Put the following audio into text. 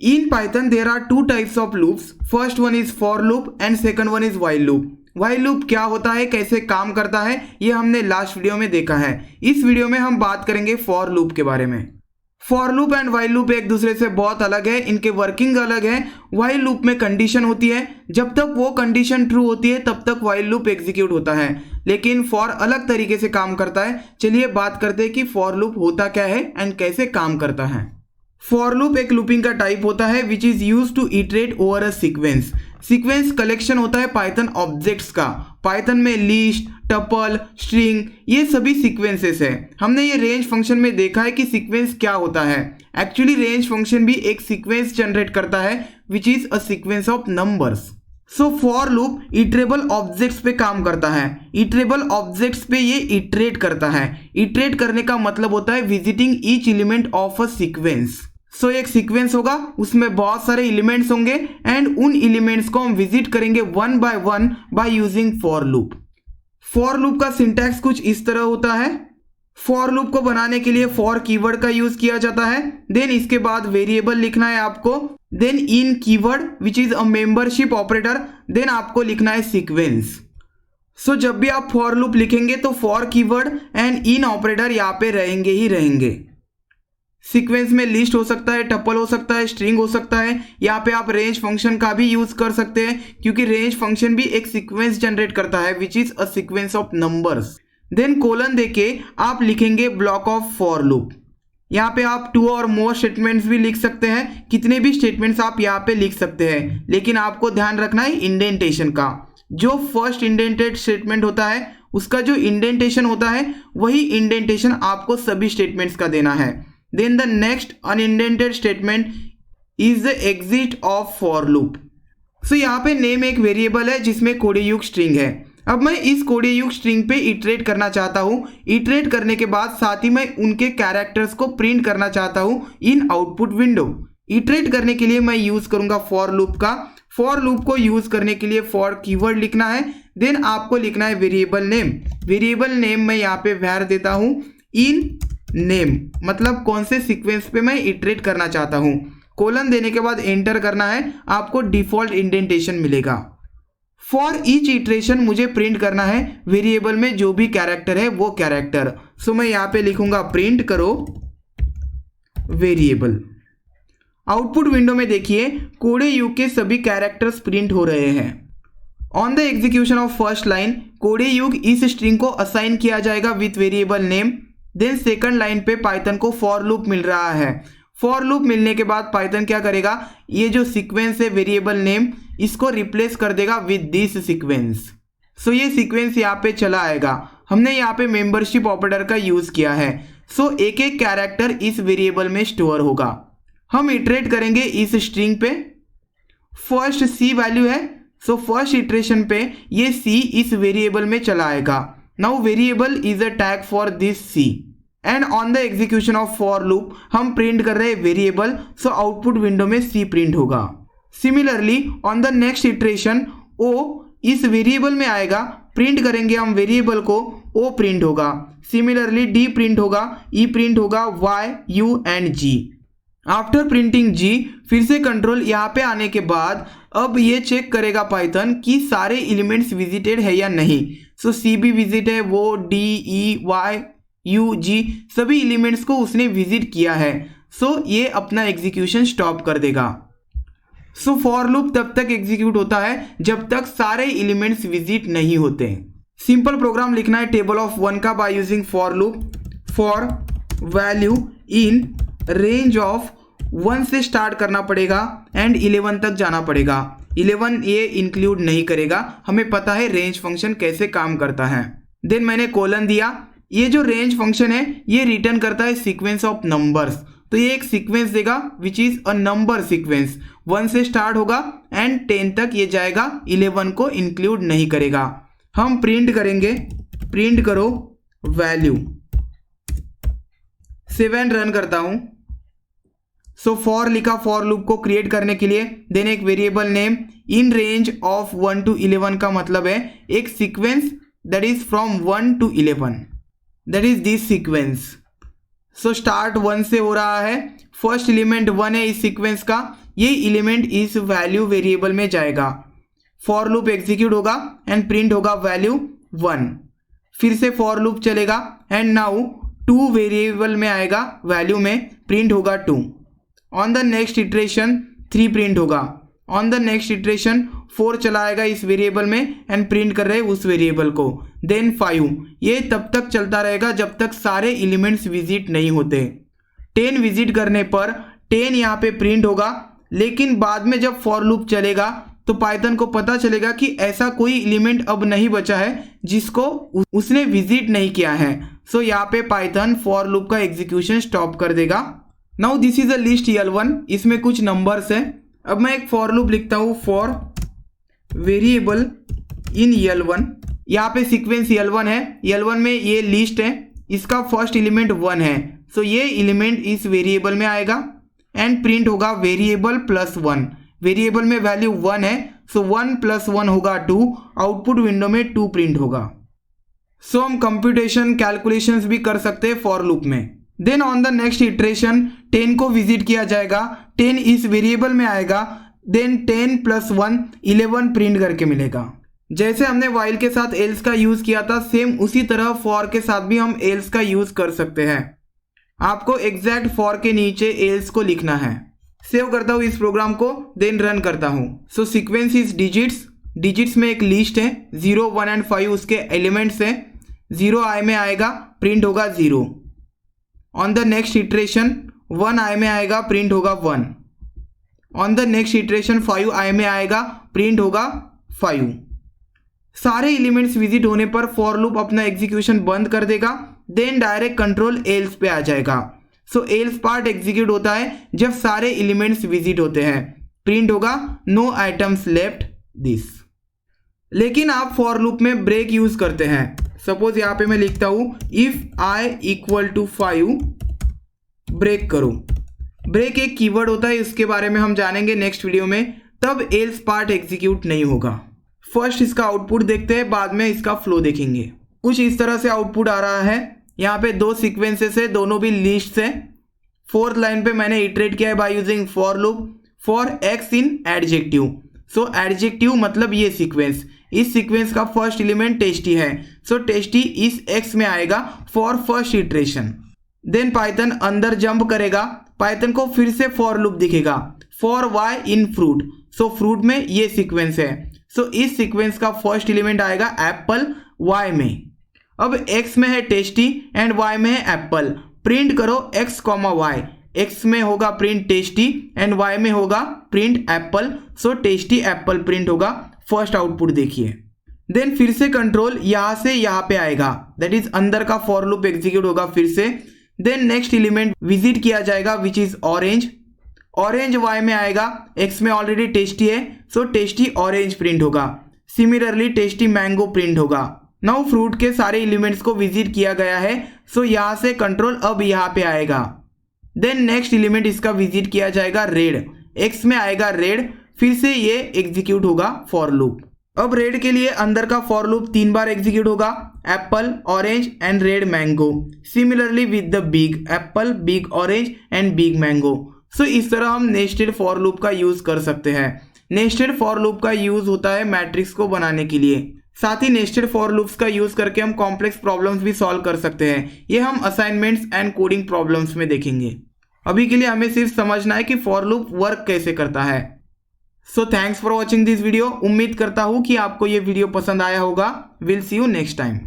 In Python, there are two types of loops. First one is for loop and second one is while loop. while loop क्या होता है, कैसे काम करता है, ये हमने लास्ट वीडियो में देखा है। इस वीडियो में हम बात करेंगे फॉर लूप के बारे में। For loop and while loop एक दूसरे से बहुत अलग है, इनके वर्किंग अलग है। वाइल लूप में कंडीशन होती है, जब तक वो कंडीशन ट्रू होती है तब तक वाइल लूप एग्जीक्यूट होता है, लेकिन फॉर अलग तरीके से काम करता है। चलिए बात करते हैं कि फॉर लूप होता क्या है एंड कैसे काम करता है। फॉर लूप एक लूपिंग का टाइप होता है which is use to iterate over a sequence. Sequence collection होता है पाइथन ऑब्जेक्ट्स का। पाइथन में लिस्ट, टपल, स्ट्रिंग ये सभी सीक्वेंसेस है। हमने ये रेंज फंक्शन में देखा है कि सीक्वेंस क्या होता है। एक्चुअली रेंज फंक्शन भी एक सीक्वेंस जनरेट करता है which is a sequence of numbers. So for loop iterable objects पे काम करता है। इटरेबल ऑब्जेक्ट्स पे ये इटरेट करता है। इटरेट करने का मतलब होता है visiting each element of a sequence. So एक सीक्वेंस होगा, उसमें बहुत सारे एलिमेंट्स होंगे एंड उन एलिमेंट्स को हम विजिट करेंगे one by using for loop. For loop का सिंटैक्स कुछ इस तरह होता है। फॉर लूप को बनाने के लिए फॉर कीवर्ड का यूज किया जाता है। देन इसके बाद वेरिएबल लिखना है आपको। Then in keyword which is a membership operator. Then आपको लिखना है सीक्वेंस। सो जब भी आप फॉर लूप लिखेंगे तो for keyword and in operator यहाँ पे रहेंगे ही रहेंगे। सीक्वेंस में लिस्ट हो सकता है, टपल हो सकता है, स्ट्रिंग हो सकता है। यहाँ पे आप रेंज फंक्शन का भी यूज कर सकते हैं क्योंकि रेंज फंक्शन भी एक सीक्वेंस जनरेट करता है which is a sequence of numbers. Then colon देके आप लिखेंगे ब्लॉक ऑफ फॉर लूप। यहाँ पे आप टू और मोर स्टेटमेंट्स भी लिख सकते हैं। कितने भी स्टेटमेंट्स आप यहाँ पे लिख सकते हैं, लेकिन आपको ध्यान रखना है इंडेंटेशन का। जो फर्स्ट इंडेंटेड स्टेटमेंट होता है उसका जो इंडेंटेशन होता है वही इंडेंटेशन आपको सभी स्टेटमेंट्स का देना है। Then the next unindented statement is the exit of for loop. So यहाँ पे नेम एक वेरिएबल है जिसमें कोडे युग स्ट्रिंग है। अब मैं इस कोडे युग स्ट्रिंग पे इटरेट करना चाहता हूँ। इटरेट करने के बाद साथ ही मैं उनके कैरेक्टर्स को प्रिंट करना चाहता हूँ इन आउटपुट विंडो। इटरेट करने के लिए मैं यूज करूंगा फॉर लूप का। फॉर लूप को यूज करने के लिए फॉर कीवर्ड लिखना है। देन आपको लिखना है वेरिएबल नेम। वेरिएबल नेम मैं यहाँ पे वैर देता हूँ इन नेम, मतलब कौन से सीक्वेंस पे मैं इटरेट करना चाहता हूं। कोलन देने के बाद एंटर करना है, आपको डिफॉल्ट इंडेंटेशन मिलेगा। फॉर ईच इटरेशन मुझे प्रिंट करना है वेरिएबल में जो भी कैरेक्टर है वो कैरेक्टर। सो मैं यहां पे लिखूंगा प्रिंट करो वेरिएबल। आउटपुट विंडो में देखिए कोडे युग के सभी कैरेक्टर्स प्रिंट हो रहे हैं। On the execution of first line कोडे युग इस स्ट्रिंग को असाइन किया जाएगा with variable name. Then second line पे पाइथन को फॉर लूप मिल रहा है। फॉर लूप मिलने के बाद पाइथन क्या करेगा, ये जो सीक्वेंस है वेरिएबल नेम इसको रिप्लेस कर देगा विद दिस सीक्वेंस। सो ये सीक्वेंस यहाँ पे चला आएगा। हमने यहाँ पे मेंबरशिप ऑपरेटर का यूज किया है। सो एक एक कैरेक्टर इस वेरिएबल में स्टोर होगा। हम इटरेट करेंगे इस स्ट्रिंग पे। फर्स्ट सी वैल्यू है, सो फर्स्ट इटरेशन पे ये सी इस वेरिएबल में चला आएगा। Now variable is a tag for this C and on the execution of for loop हम प्रिंट कर रहे हैं वेरिएबल। सो आउटपुट विंडो में C प्रिंट होगा। Similarly on the next iteration O इस वेरिएबल में आएगा, प्रिंट करेंगे हम वेरिएबल को, O प्रिंट होगा। सिमिलरली D प्रिंट होगा, E प्रिंट होगा, Y, U and G। After printing G फिर से कंट्रोल यहाँ पे आने के बाद अब ये चेक करेगा पाइथन कि सारे एलिमेंट्स विजिटेड है या नहीं। सो सी भी विजिट है, वो डी, ई, वाई, यू, जी सभी एलिमेंट्स को उसने विजिट किया है। सो ये अपना एग्जीक्यूशन स्टॉप कर देगा। सो फॉर लूप तब तक एग्जीक्यूट होता है जब तक सारे एलिमेंट्स विजिट नहीं होते। सिंपल प्रोग्राम लिखना है टेबल ऑफ वन का by using for loop. For value in range of 1 से स्टार्ट करना पड़ेगा एंड 11 तक जाना पड़ेगा। 11 ये इंक्लूड नहीं करेगा, हमें पता है रेंज फंक्शन कैसे काम करता है। देन मैंने कोलन दिया। ये जो रेंज फंक्शन है ये रिटर्न करता है सीक्वेंस ऑफ नंबर्स। तो ये एक सीक्वेंस देगा विच इज अ नंबर सीक्वेंस। 1 से स्टार्ट होगा एंड 10 तक ये जाएगा, 11 को इंक्लूड नहीं करेगा। हम प्रिंट करेंगे प्रिंट करो वैल्यू। 7 रन करता हूं। सो फॉर लिखा फॉर लूप को क्रिएट करने के लिए। देन एक variable name in range of 1 to 11 का मतलब है एक sequence that is from 1 to 11, that is this sequence. So start 1 से हो रहा है, फर्स्ट एलिमेंट 1 है इस सीक्वेंस का। ये एलिमेंट इस वैल्यू वेरिएबल में जाएगा। फॉर लूप एग्जीक्यूट होगा एंड प्रिंट होगा वैल्यू 1। फिर से फॉर लूप चलेगा एंड नाउ 2 वेरिएबल में आएगा, वैल्यू में प्रिंट होगा 2। On the next iteration 3 print होगा। ऑन द नेक्स्ट इटरेशन 4 चला आएगा इस वेरिएबल में एंड प्रिंट कर रहे उस वेरिएबल को। देन 5। ये तब तक चलता रहेगा जब तक सारे एलिमेंट्स विजिट नहीं होते। 10 विजिट करने पर 10 यहाँ पे प्रिंट होगा, लेकिन बाद में जब फॉर लूप चलेगा तो पाइथन को पता चलेगा कि ऐसा कोई एलिमेंट अब नहीं बचा है जिसको उसने विजिट नहीं किया है। सो यहाँ पे पाइथन फॉर लूप का एग्जीक्यूशन स्टॉप कर देगा। Now this is a list L1, इसमें कुछ नंबर्स है। अब मैं एक फॉर लूप लिखता हूँ फॉर वेरिएबल इन L1। यहाँ पे सीक्वेंस L1 है, L1 में ये लिस्ट है, इसका फर्स्ट एलिमेंट 1 है। सो ये एलिमेंट इस वेरिएबल में आएगा एंड प्रिंट होगा वेरिएबल +1। वेरिएबल में वैल्यू 1 है, सो 1 + 1 होगा 2। आउटपुट विंडो में 2 प्रिंट होगा। सो हम कंप्यूटेशन कैलकुलेशंस भी कर सकते हैं फॉर लूप में। Then on the next iteration 10 को विजिट किया जाएगा, 10 इस वेरिएबल में आएगा, देन 10 + 1 11 प्रिंट करके मिलेगा। जैसे हमने वाइल के साथ एल्स का यूज किया था, सेम उसी तरह फॉर के साथ भी हम एल्स का यूज कर सकते हैं। आपको एग्जैक्ट फॉर के नीचे एल्स को लिखना है। सेव करता हूँ इस प्रोग्राम को, देन रन करता हूँ। सो सीक्वेंस इज डिजिट्स, डिजिट्स में एक लिस्ट है, 0 1 एंड 5 उसके एलिमेंट्स हैं। 0 i में आएगा, प्रिंट होगा 0। On the next iteration 1 i में आएगा, प्रिंट होगा 1। On the next iteration 5 i में आएगा, प्रिंट होगा 5। सारे एलिमेंट्स विजिट होने पर फॉर लूप अपना एग्जीक्यूशन बंद कर देगा, देन डायरेक्ट कंट्रोल एल्स पे आ जाएगा। सो एल्स पार्ट एग्जीक्यूट होता है जब सारे एलिमेंट्स विजिट होते हैं। प्रिंट होगा नो आइटम्स लेफ्ट दिस। लेकिन आप फॉर लूप में ब्रेक यूज करते हैं। सपोज यहाँ पे मैं लिखता हूं इफ i = 5 ब्रेक करो। ब्रेक एक कीवर्ड होता है, इसके बारे में हम जानेंगे नेक्स्ट वीडियो में। तब एल्स पार्ट एग्जीक्यूट नहीं होगा। फर्स्ट इसका आउटपुट देखते हैं, बाद में इसका फ्लो देखेंगे। कुछ इस तरह से आउटपुट आ रहा है। यहाँ पे 2 सीक्वेंसेस है, दोनों भी लिस्ट है। 4th लाइन पे मैंने इटरेट किया है by using for loop for x in adjective. So adjective मतलब ये सीक्वेंस, इस सीक्वेंस का फर्स्ट एलिमेंट टेस्टी है। सो टेस्टी इस x में आएगा for first iteration. Then Python अंदर जंप करेगा, पाइथन को फिर से फॉर लूप दिखेगा for y in fruit. So fruit में ये सीक्वेंस है। सो इस सीक्वेंस का फर्स्ट एलिमेंट आएगा एप्पल y में। अब x में है टेस्टी एंड y में है एप्पल। प्रिंट करो x, y। x में होगा प्रिंट टेस्टी एंड y में होगा print Apple. So tasty Apple print होगा। फर्स्ट आउटपुट देखिए। देन फिर से कंट्रोल यहां से यहां पे आएगा, दैट इज अंदर का फॉर लूप एग्जीक्यूट होगा फिर से। देन नेक्स्ट एलिमेंट विजिट किया जाएगा which is orange. Orange y में आएगा, x में ऑलरेडी टेस्टी है, सो टेस्टी ऑरेंज प्रिंट होगा। सिमिलरली टेस्टी मैंगो प्रिंट होगा। नाउ फ्रूट के सारे एलिमेंट्स को विजिट किया गया है, सो यहां से कंट्रोल अब यहां पे आएगा। देन नेक्स्ट एलिमेंट इसका विजिट किया जाएगा रेड। x में आएगा रेड, फिर से ये एग्जीक्यूट होगा फॉर लूप। अब रेड के लिए अंदर का फॉर लूप 3 बार एग्जीक्यूट होगा, apple, orange and red mango. Similarly with the big apple, big orange and big mango. So इस तरह हम नेस्टेड फॉर लूप का यूज कर सकते हैं। नेस्टेड फॉर लूप का यूज होता है मैट्रिक्स को बनाने के लिए। साथ ही नेस्टेड फॉर लूप्स का यूज करके हम कॉम्प्लेक्स प्रॉब्लम्स भी सॉल्व कर सकते हैं। ये हम असाइनमेंट्स एंड कोडिंग प्रॉब्लम्स में देखेंगे। अभी के लिए हमें सिर्फ समझना है कि फॉर लूप वर्क कैसे करता है। So thanks for watching this video. उम्मीद करता हूँ कि आपको ये वीडियो पसंद आया होगा। Will see you next time.